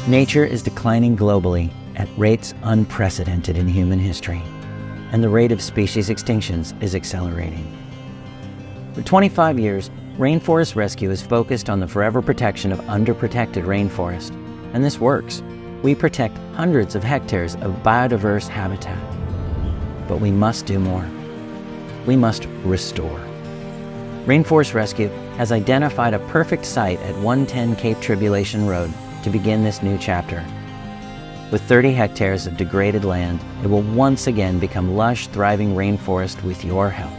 Nature is declining globally at rates unprecedented in human history, and the rate of species extinctions is accelerating. For 25 years, Rainforest Rescue is focused on the forever protection of underprotected rainforest, and this works. We protect hundreds of hectares of biodiverse habitat. But we must do more. We must restore. Rainforest Rescue has identified a perfect site at 110 Cape Tribulation Rd to begin this new chapter. With 30 hectares of degraded land, it will once again become lush, thriving rainforest with your help.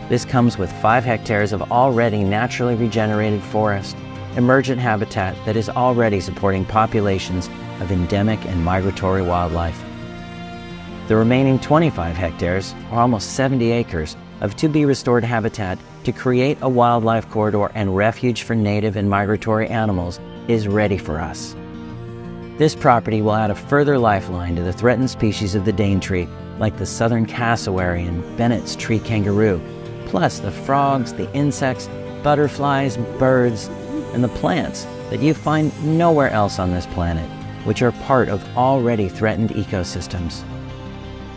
This comes with 5 hectares of already naturally regenerated forest, emergent habitat that is already supporting populations of endemic and migratory wildlife. The remaining 25 hectares, or almost 70 acres, of to-be-restored habitat to create a wildlife corridor and refuge for native and migratory animals is ready for us. This property will add a further lifeline to the threatened species of the Daintree, like the southern cassowary and Bennett's tree kangaroo, plus the frogs, the insects, butterflies, birds, and the plants that you find nowhere else on this planet, which are part of already threatened ecosystems.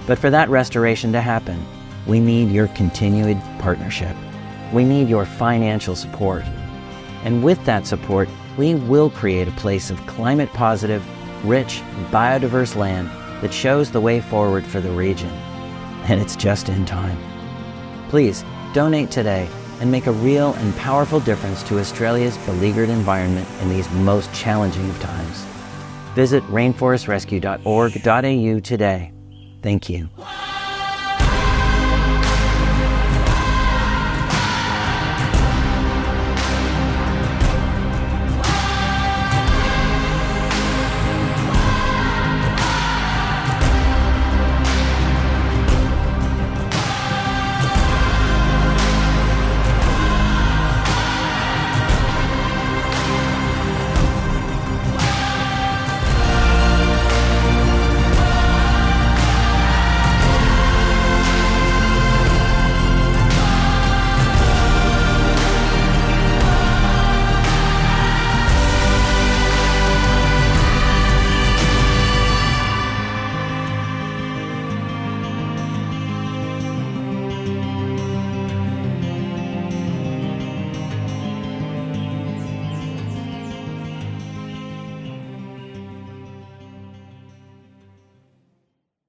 But for that restoration to happen, we need your continued partnership. We need your financial support. And with that support, we will create a place of climate-positive, rich, biodiverse land that shows the way forward for the region. And it's just in time. Please donate today and make a real and powerful difference to Australia's beleaguered environment in these most challenging of times. Visit rainforestrescue.org.au today. Thank you.